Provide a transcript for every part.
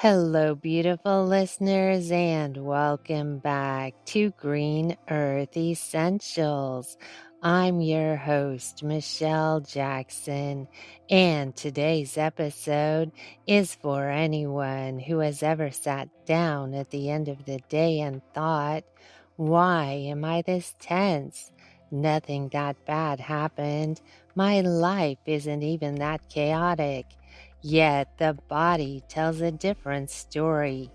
Hello, beautiful listeners, and welcome back to Green Earth Essentials. I'm your host, Michelle Jackson, and today's episode is for anyone who has ever sat down at the end of the day and thought, why am I this tense? Nothing that bad happened. My life isn't even that chaotic. Yet the body tells a different story.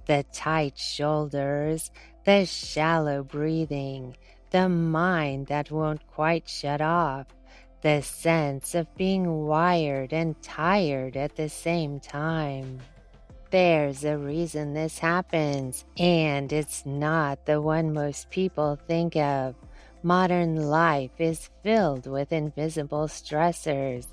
The tight shoulders, the shallow breathing, the mind that won't quite shut off, the sense of being wired and tired at the same time. There's a reason this happens, and it's not the one most people think of. Modern life is filled with invisible stressors,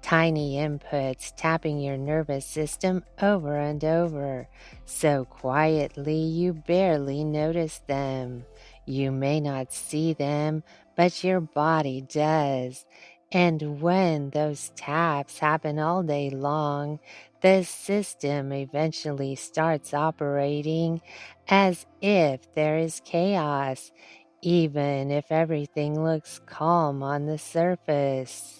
tiny inputs tapping your nervous system over and over, so quietly you barely notice them. You may not see them, but your body does. And when those taps happen all day long, the system eventually starts operating as if there is chaos, even if everything looks calm on the surface.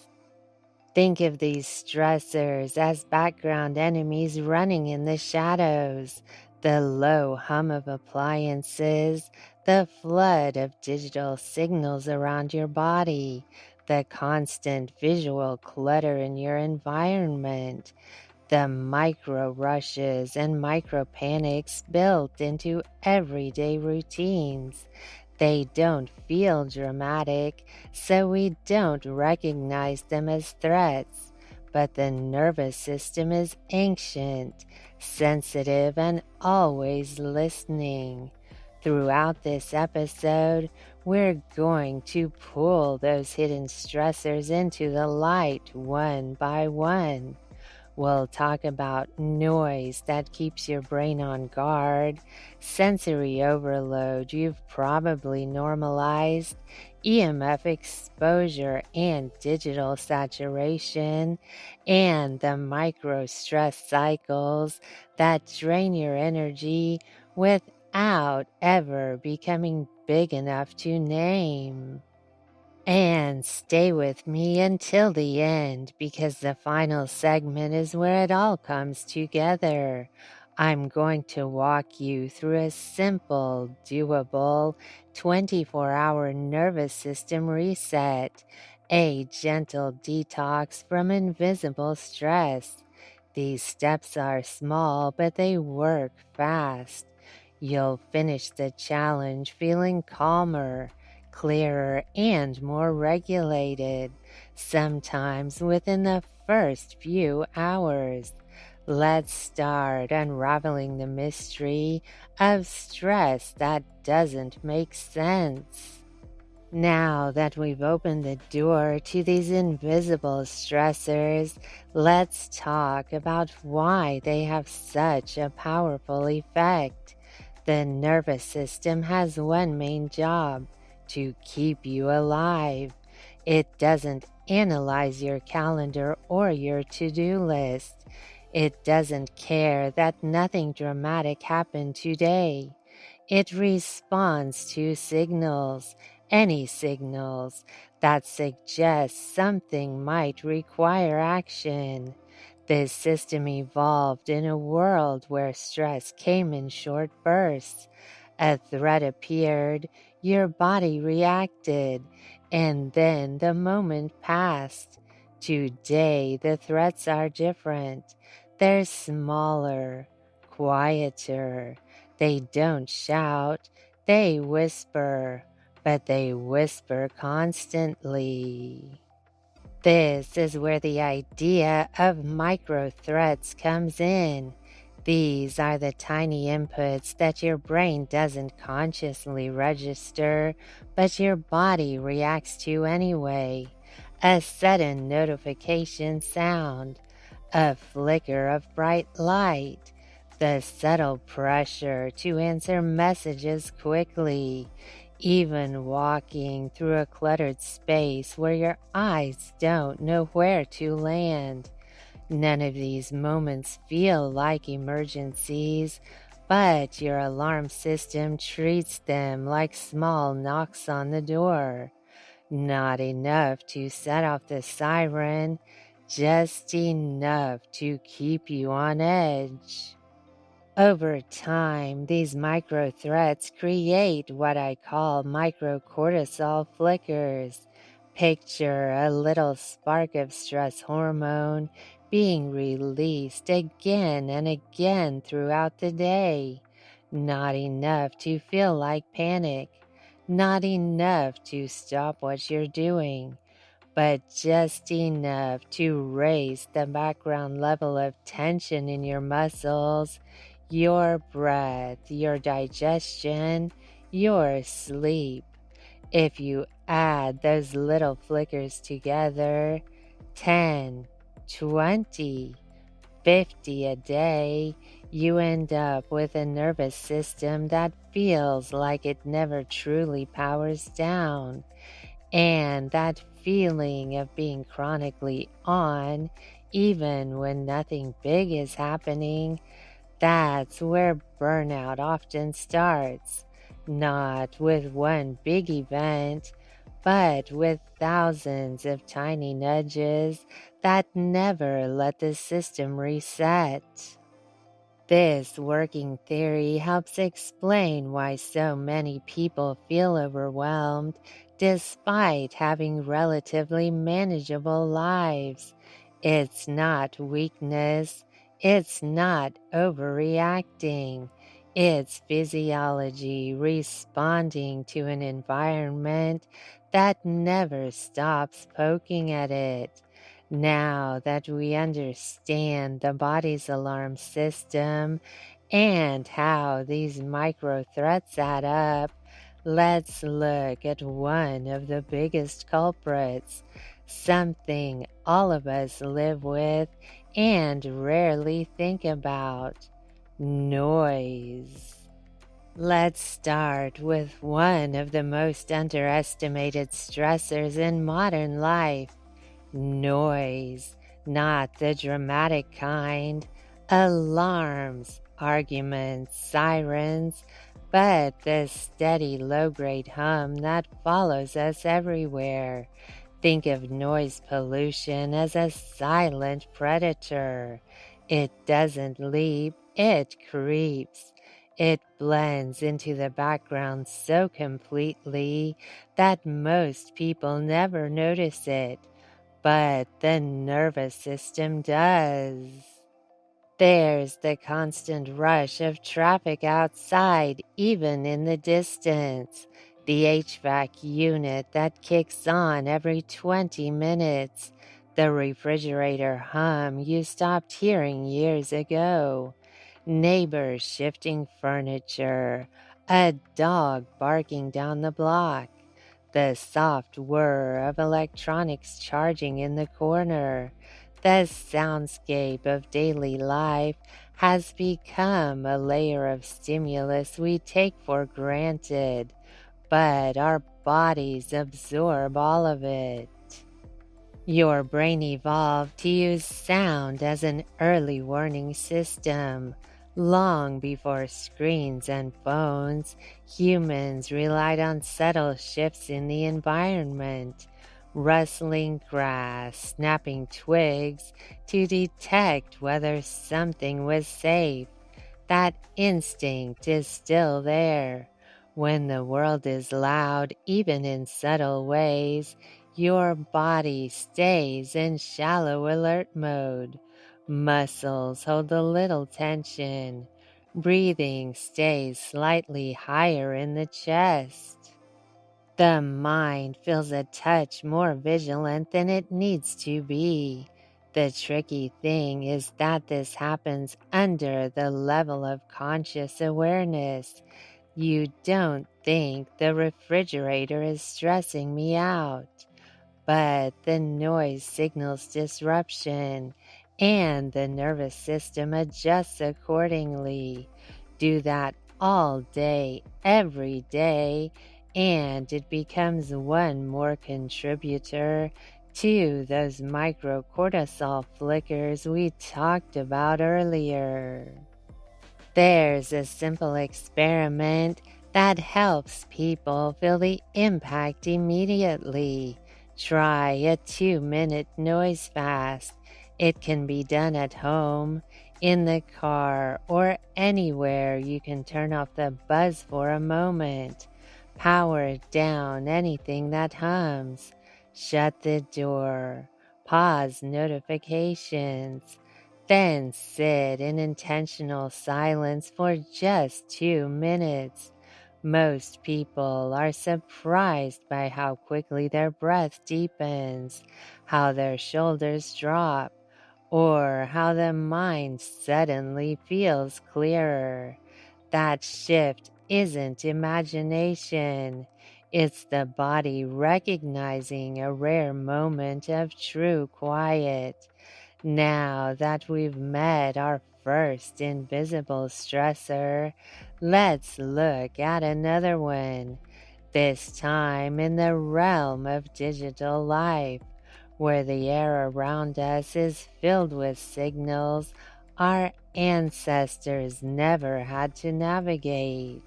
Think of these stressors as background enemies running in the shadows, the low hum of appliances, the flood of digital signals around your body, the constant visual clutter in your environment, the micro rushes and micro panics built into everyday routines. They don't feel dramatic, so we don't recognize them as threats. But the nervous system is ancient, sensitive, and always listening. Throughout this episode, we're going to pull those hidden stressors into the light one by one. We'll talk about noise that keeps your brain on guard, sensory overload you've probably normalized, EMF exposure and digital saturation, and the micro stress cycles that drain your energy without ever becoming big enough to name. And stay with me until the end because the final segment is where it all comes together. I'm going to walk you through a simple, doable 24-hour nervous system reset, a gentle detox from invisible stress. These steps are small, but they work fast. You'll finish the challenge feeling calmer, clearer, and more regulated, sometimes within the first few hours. Let's start unraveling the mystery of stress that doesn't make sense. Now that we've opened the door to these invisible stressors, let's talk about why they have such a powerful effect. The nervous system has one main job: to keep you alive. It doesn't analyze your calendar or your to-do list. It doesn't care that nothing dramatic happened today. It responds to signals, any signals, that suggest something might require action. This system evolved in a world where stress came in short bursts. A threat appeared, your body reacted, and then the moment passed. Today, the threats are different. They're smaller, quieter. They don't shout, they whisper, but they whisper constantly. This is where the idea of micro threats comes in. These are the tiny inputs that your brain doesn't consciously register, but your body reacts to anyway. A sudden notification sound, a flicker of bright light, the subtle pressure to answer messages quickly, even walking through a cluttered space where your eyes don't know where to land. None of these moments feel like emergencies, but your alarm system treats them like small knocks on the door. Not enough to set off the siren, just enough to keep you on edge. Over time, these micro threats create what I call micro-cortisol flickers. Picture a little spark of stress hormone being released again and again throughout the day. Not enough to feel like panic, not enough to stop what you're doing, but just enough to raise the background level of tension in your muscles, your breath, your digestion, your sleep. If you add those little flickers together, 10, 20, 50 a day, you end up with a nervous system that feels like it never truly powers down. And that feeling of being chronically on, even when nothing big is happening, that's where burnout often starts. Not with one big event, but with thousands of tiny nudges that never let the system reset. This working theory helps explain why so many people feel overwhelmed despite having relatively manageable lives. It's not weakness, it's not overreacting. It's physiology responding to an environment that never stops poking at it. Now that we understand the body's alarm system and how these micro threats add up, let's look at one of the biggest culprits, something all of us live with and rarely think about: noise. Let's start with one of the most underestimated stressors in modern life: noise. Not the dramatic kind, alarms, arguments, sirens, but the steady low-grade hum that follows us everywhere. Think of noise pollution as a silent predator. It doesn't leap, it creeps. It blends into the background so completely that most people never notice it, but the nervous system does. There's the constant rush of traffic outside, even in the distance. The HVAC unit that kicks on every 20 minutes. The refrigerator hum you stopped hearing years ago. Neighbors shifting furniture. A dog barking down the block. The soft whir of electronics charging in the corner. The soundscape of daily life has become a layer of stimulus we take for granted, but our bodies absorb all of it. Your brain evolved to use sound as an early warning system. Long before screens and phones, humans relied on subtle shifts in the environment, rustling grass, snapping twigs, to detect whether something was safe. That instinct is still there. When the world is loud, even in subtle ways, your body stays in shallow alert mode. Muscles hold a little tension. Breathing stays slightly higher in the chest. The mind feels a touch more vigilant than it needs to be. The tricky thing is that this happens under the level of conscious awareness. You don't think the refrigerator is stressing me out, but the noise signals disruption, and the nervous system adjusts accordingly. Do that all day, every day, and it becomes one more contributor to those micro-cortisol flickers we talked about earlier. There's a simple experiment that helps people feel the impact immediately. Try a 2-minute noise fast. It can be done at home, in the car, or anywhere you can turn off the buzz for a moment. Power down anything that hums. Shut the door. Pause notifications. Then sit in intentional silence for just 2 minutes. Most people are surprised by how quickly their breath deepens, how their shoulders drop, or how the mind suddenly feels clearer. That shift isn't imagination. It's the body recognizing a rare moment of true quiet. Now that we've met our first invisible stressor, let's look at another one, this time in the realm of digital life, where the air around us is filled with signals our ancestors never had to navigate.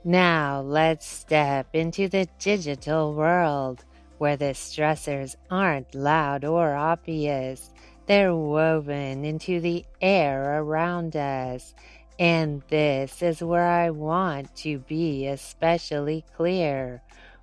Now let's step into the digital world where the stressors aren't loud or obvious. They're woven into the air around us. And this is where I want to be especially clear.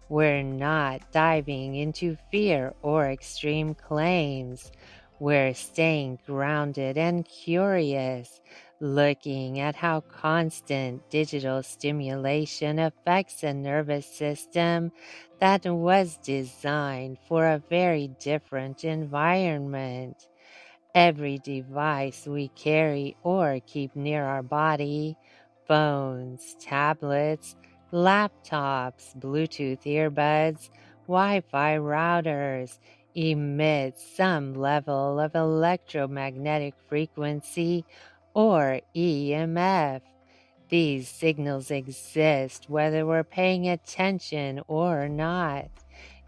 We're not diving into fear or extreme claims. We're staying grounded and curious, looking at how constant digital stimulation affects a nervous system that was designed for a very different environment. Every device we carry or keep near our body, phones, tablets, laptops, Bluetooth earbuds, Wi-Fi routers, emits some level of electromagnetic frequency or EMF. These signals exist whether we're paying attention or not.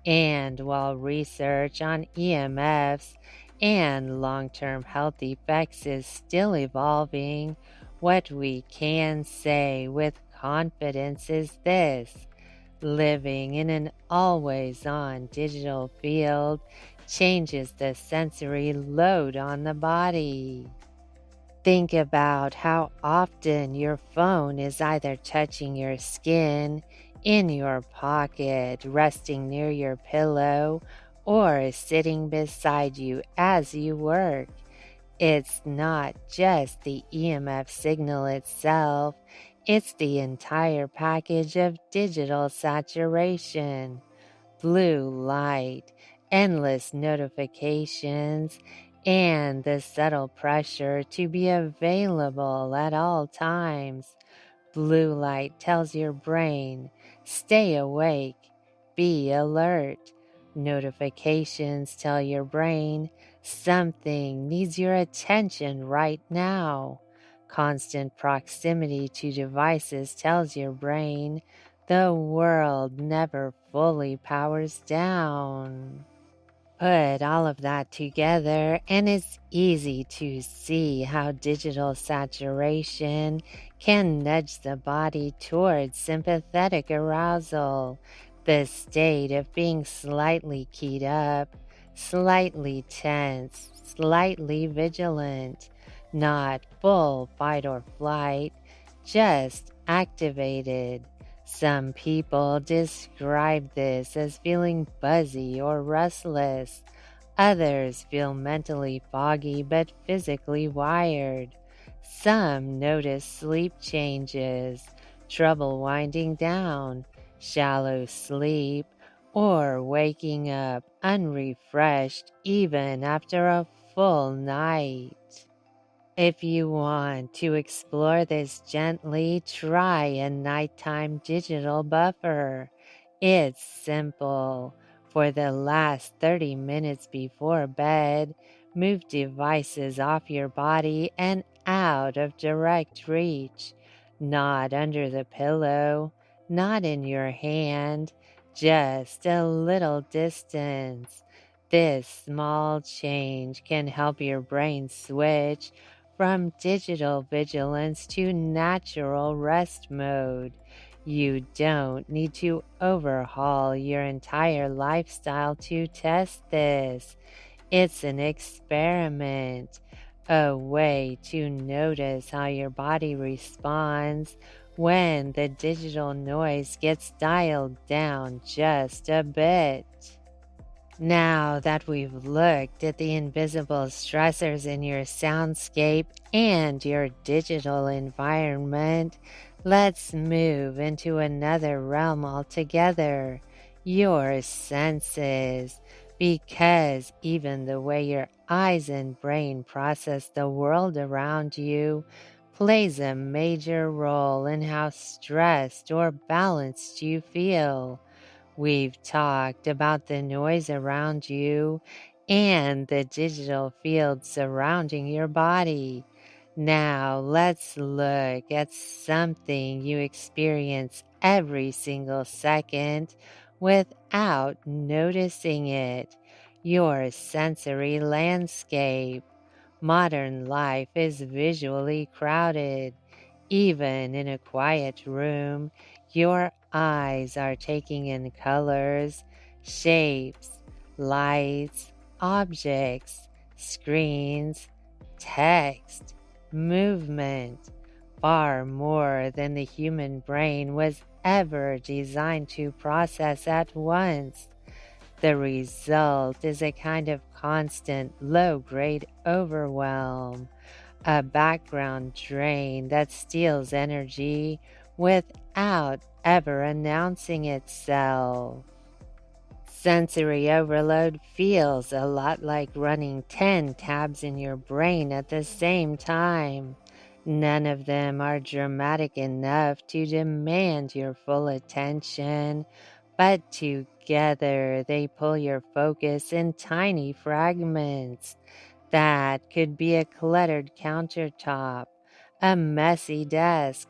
And while research on EMFs and long-term health effects is still evolving, what we can say with confidence is this: living in an always-on digital field changes the sensory load on the body. Think about how often your phone is either touching your skin, in your pocket, resting near your pillow, or sitting beside you as you work. It's not just the EMF signal itself, it's the entire package of digital saturation, blue light, endless notifications, and the subtle pressure to be available at all times. Blue light tells your brain, stay awake, be alert. Notifications tell your brain, something needs your attention right now. Constant proximity to devices tells your brain, the world never fully powers down. Put all of that together, and it's easy to see how digital saturation can nudge the body towards sympathetic arousal, the state of being slightly keyed up, slightly tense, slightly vigilant, not full fight or flight, just activated. Some people describe this as feeling buzzy or restless. Others feel mentally foggy but physically wired. Some notice sleep changes, trouble winding down, shallow sleep, or waking up unrefreshed even after a full night. If you want to explore this gently, try a nighttime digital buffer. It's simple. For the last 30 minutes before bed, move devices off your body and out of direct reach. Not under the pillow, not in your hand, just a little distance. This small change can help your brain switch from digital vigilance to natural rest mode. You don't need to overhaul your entire lifestyle to test this. It's an experiment, a way to notice how your body responds when the digital noise gets dialed down just a bit. Now that we've looked at the invisible stressors in your soundscape and your digital environment, let's move into another realm altogether, your senses. Because even the way your eyes and brain process the world around you plays a major role in how stressed or balanced you feel. We've talked about the noise around you and the digital field surrounding your body. Now let's look at something you experience every single second without noticing it, your sensory landscape. Modern life is visually crowded. Even in a quiet room, your eyes are taking in colors, shapes, lights, objects, screens, text, movement, far more than the human brain was ever designed to process at once. The result is a kind of constant low grade overwhelm, a background drain that steals energy without ever announcing itself. Sensory overload feels a lot like running 10 tabs in your brain at the same time. None of them are dramatic enough to demand your full attention, but together they pull your focus in tiny fragments. That could be a cluttered countertop, a messy desk,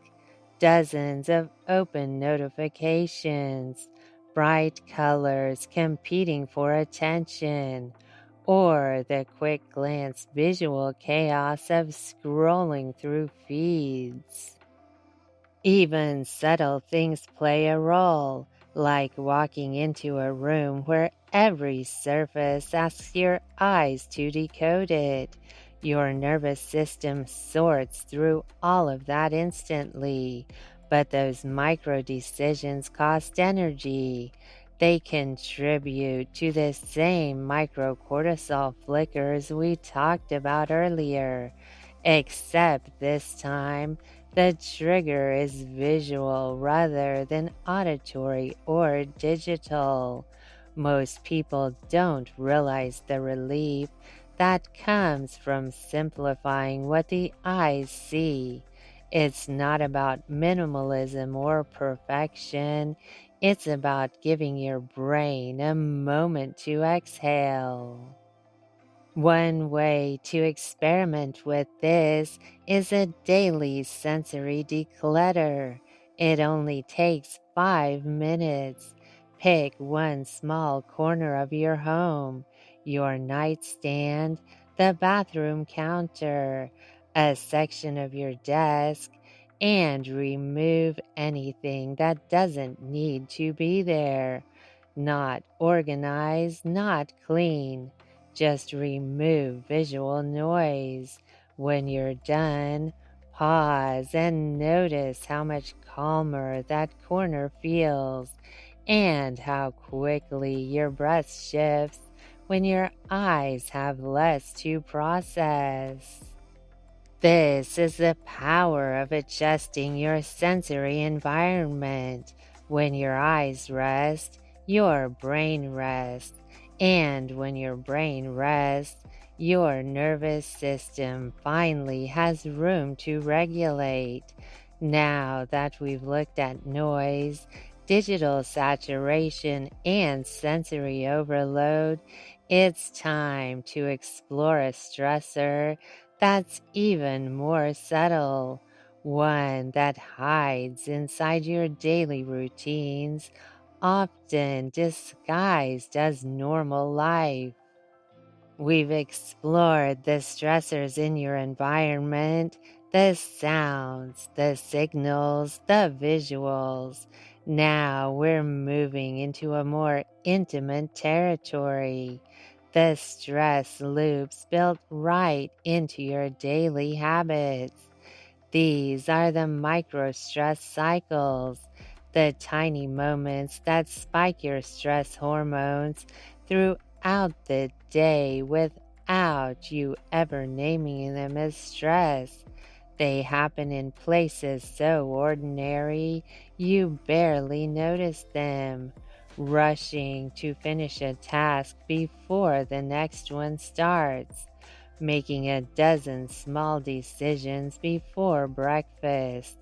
dozens of open notifications, bright colors competing for attention, or the quick glance visual chaos of scrolling through feeds. Even subtle things play a role, like walking into a room where every surface asks your eyes to decode it. Your nervous system sorts through all of that instantly, but those micro decisions cost energy. They contribute to the same micro-cortisol flickers we talked about earlier, except this time the trigger is visual rather than auditory or digital. Most people don't realize the relief that comes from simplifying what the eyes see. It's not about minimalism or perfection. It's about giving your brain a moment to exhale. One way to experiment with this is a daily sensory declutter. It only takes 5 minutes. Pick one small corner of your home, your nightstand, the bathroom counter, a section of your desk, and remove anything that doesn't need to be there. Not organized, not clean. Just remove visual noise. When you're done, pause and notice how much calmer that corner feels and how quickly your breath shifts when your eyes have less to process. This is the power of adjusting your sensory environment. When your eyes rest, your brain rests. And when your brain rests, your nervous system finally has room to regulate. Now that we've looked at noise, digital saturation, and sensory overload, it's time to explore a stressor that's even more subtle, one that hides inside your daily routines, often disguised as normal life. We've explored the stressors in your environment, the sounds, the signals, the visuals. Now we're moving into a more intimate territory. The stress loops built right into your daily habits. These are the micro stress cycles, the tiny moments that spike your stress hormones throughout the day without you ever naming them as stress. They happen in places so ordinary you barely notice them. Rushing to finish a task before the next one starts, making a dozen small decisions before breakfast,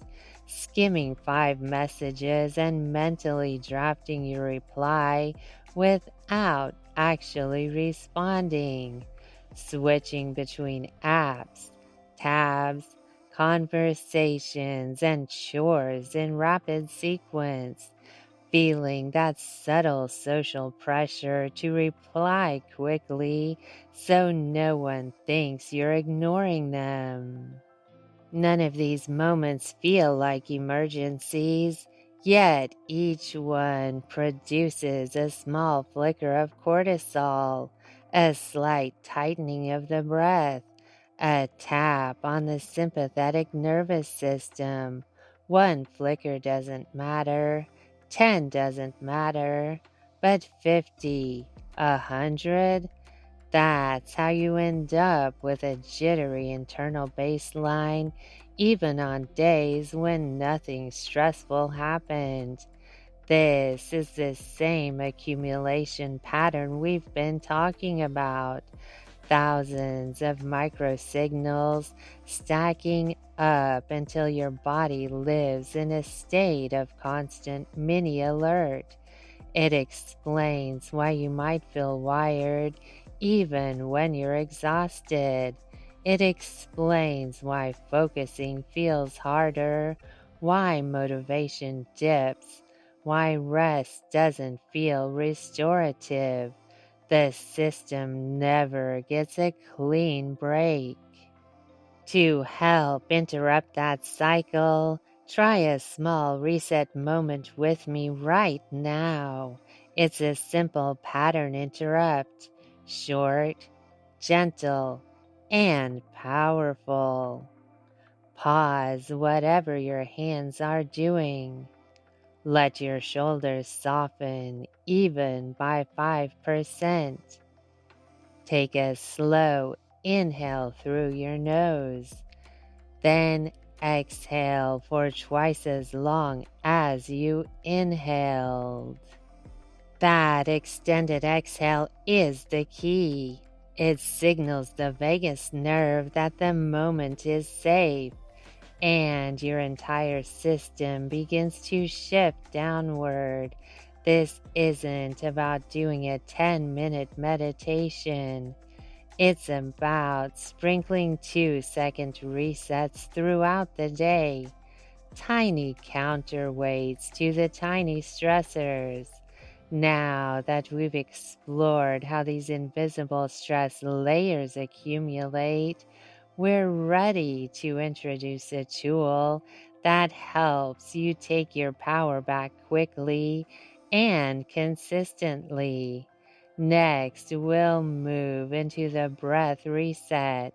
skimming 5 messages and mentally drafting your reply without actually responding, switching between apps, tabs, conversations, and chores in rapid sequence, feeling that subtle social pressure to reply quickly so no one thinks you're ignoring them. None of these moments feel like emergencies, yet each one produces a small flicker of cortisol, a slight tightening of the breath, a tap on the sympathetic nervous system. One flicker doesn't matter, 10 doesn't matter, but 50, 100, that's how you end up with a jittery internal baseline, even on days when nothing stressful happened. This is the same accumulation pattern we've been talking about. Thousands of micro signals stacking up until your body lives in a state of constant mini alert. It explains why you might feel wired even when you're exhausted. It explains why focusing feels harder, why motivation dips, why rest doesn't feel restorative. The system never gets a clean break. To help interrupt that cycle, try a small reset moment with me right now. It's a simple pattern interrupt, short, gentle, and powerful. Pause whatever your hands are doing. Let your shoulders soften even by 5%. Take a slow inhale through your nose. Then exhale for twice as long as you inhaled. That extended exhale is the key. It signals the vagus nerve that the moment is safe, and your entire system begins to shift downward. This isn't about doing a 10-minute meditation. It's about sprinkling 2-second resets throughout the day, tiny counterweights to the tiny stressors. Now that we've explored how these invisible stress layers accumulate, we're ready to introduce a tool that helps you take your power back quickly and consistently. Next, we'll move into the breath reset,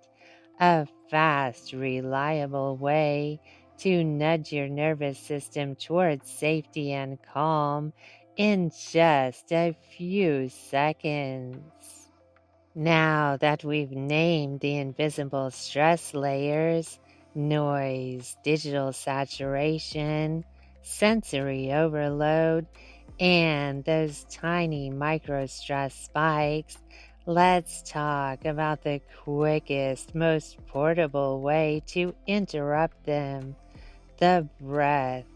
a fast, reliable way to nudge your nervous system towards safety and calm in just a few seconds. Now that we've named the invisible stress layers, noise, digital saturation, sensory overload, and those tiny micro stress spikes, let's talk about the quickest, most portable way to interrupt them: the breath.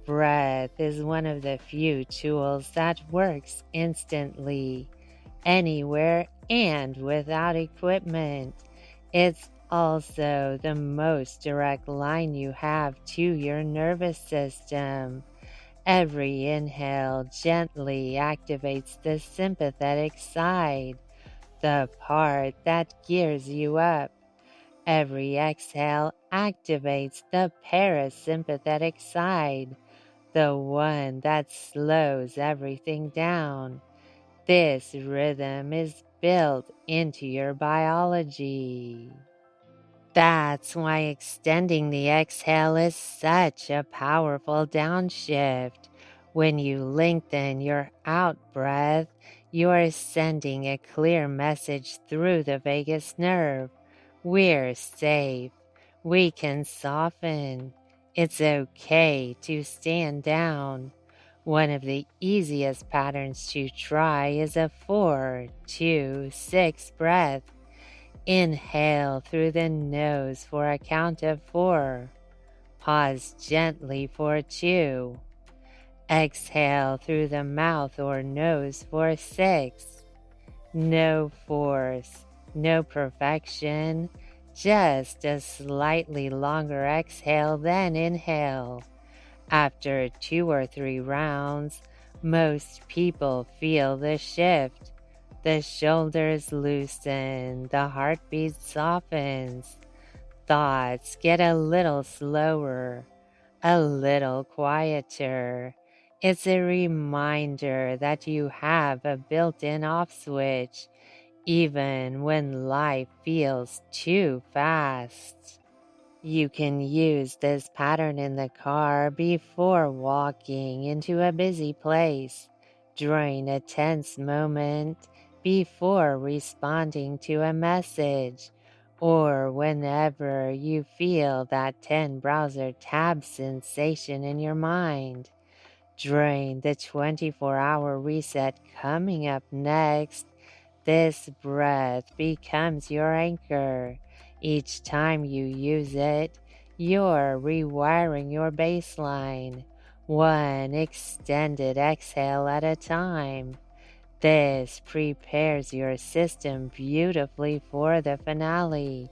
Breath is one of the few tools that works instantly, anywhere and without equipment. It's also the most direct line you have to your nervous system. Every inhale gently activates the sympathetic side, the part that gears you up. Every exhale activates the parasympathetic side, the one that slows everything down. This rhythm is built into your biology. That's why extending the exhale is such a powerful downshift. When you lengthen your out breath, you're sending a clear message through the vagus nerve. We're safe. We can soften. It's okay to stand down. One of the easiest patterns to try is a 4-2-6 breath. Inhale through the nose for a count of 4. Pause gently for 2. Exhale through the mouth or nose for 6. No force, no perfection, just a slightly longer exhale than inhale. After 2 or 3 rounds, most people feel the shift. The shoulders loosen, the heartbeat softens, thoughts get a little slower, a little quieter. It's a reminder that you have a built-in off switch, even when life feels too fast. You can use this pattern in the car before walking into a busy place, during a tense moment, before responding to a message, or whenever you feel that 10 browser tab sensation in your mind. During the 24-hour reset coming up next, this breath becomes your anchor. Each time you use it, you're rewiring your baseline, one extended exhale at a time. This prepares your system beautifully for the finale,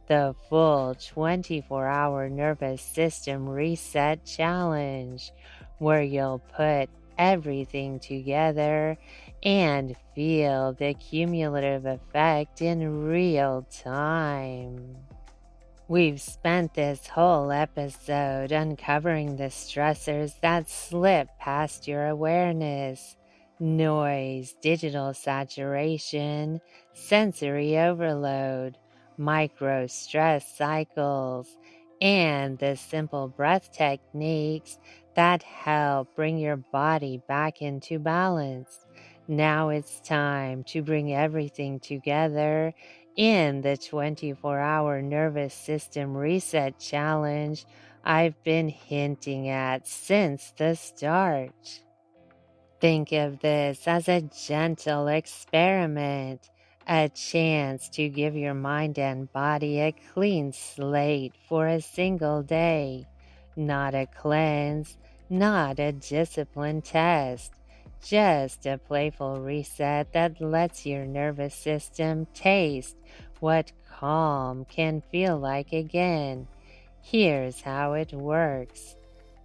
the full 24-hour nervous system reset challenge, where you'll put everything together and feel the cumulative effect in real time. We've spent this whole episode uncovering the stressors that slip past your awareness: noise, digital saturation, sensory overload, micro stress cycles, and the simple breath techniques that help bring your body back into balance. Now it's time to bring everything together in the 24-hour nervous system reset challenge I've been hinting at since the start. Think of this as a gentle experiment, a chance to give your mind and body a clean slate for a single day. Not a cleanse, not a discipline test, just a playful reset that lets your nervous system taste what calm can feel like again. Here's how it works.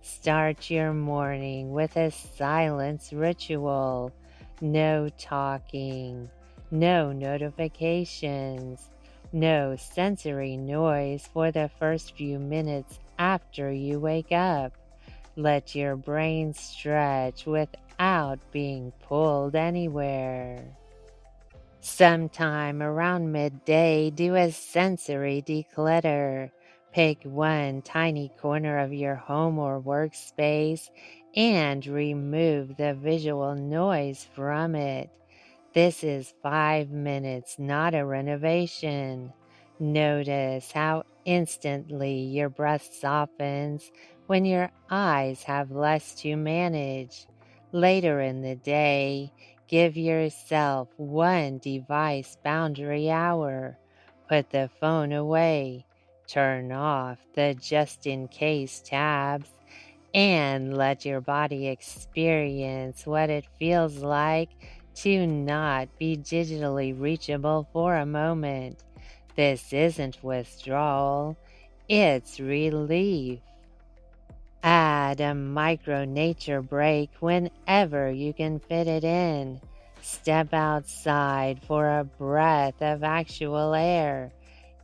Start your morning with a silence ritual. No talking, no notifications, no sensory noise for the first few minutes after you wake up. Let your brain stretch without being pulled anywhere. Sometime around midday, do a sensory declutter. Pick one tiny corner of your home or workspace and remove the visual noise from it. This is 5 minutes, not a renovation. Notice how instantly your breath softens when your eyes have less to manage. Later in the day, give yourself one device boundary hour. Put the phone away. Turn off the just in case tabs and let your body experience what it feels like to not be digitally reachable for a moment. This isn't withdrawal, it's relief. Add a micro nature break whenever you can fit it in. Step outside for a breath of actual air,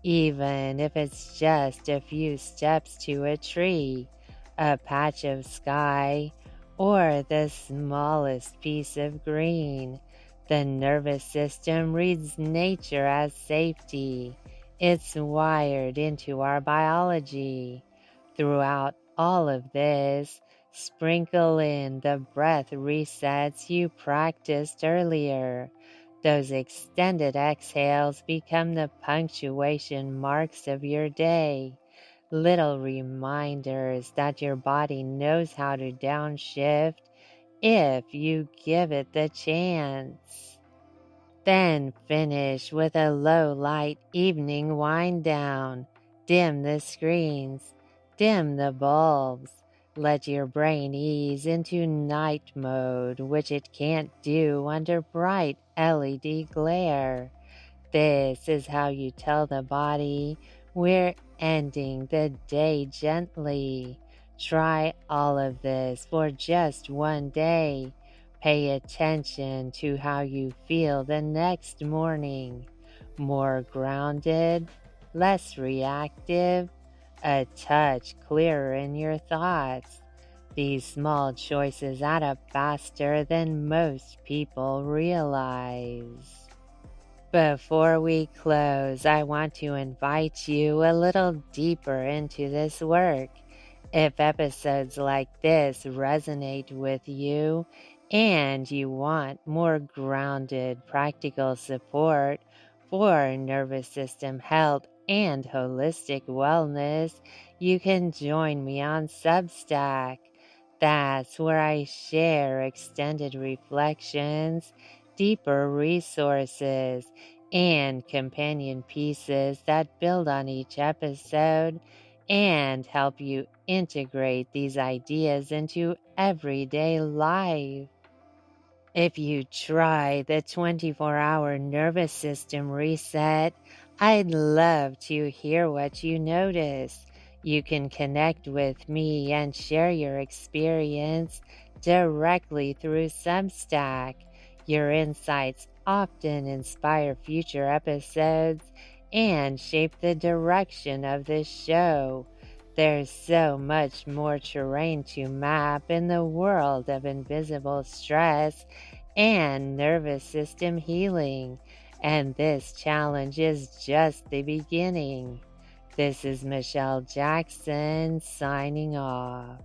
even if it's just a few steps to a tree, a patch of sky, or the smallest piece of green. The nervous system reads nature as safety. It's wired into our biology. Throughout all of this, sprinkle in the breath resets you practiced earlier. Those extended exhales become the punctuation marks of your day, little reminders that your body knows how to downshift if you give it the chance. Then finish with a low light evening wind down. Dim the screens, dim the bulbs. Let your brain ease into night mode, which it can't do under bright LED glare. This is how you tell the body we're ending the day gently. Try all of this for just one day. Pay attention to how you feel the next morning. More grounded, less reactive, a touch clearer in your thoughts. These small choices add up faster than most people realize. Before we close, I want to invite you a little deeper into this work. If episodes like this resonate with you and you want more grounded, practical support for nervous system health and holistic wellness, you can join me on Substack. That's where I share extended reflections, deeper resources, and companion pieces that build on each episode and help you integrate these ideas into everyday life. If you try the 24-hour nervous system reset, I'd love to hear what you notice. You can connect with me and share your experience directly through Substack. Your insights often inspire future episodes and shape the direction of this show. There's so much more terrain to map in the world of invisible stress and nervous system healing, and this challenge is just the beginning. This is Michelle Jackson signing off.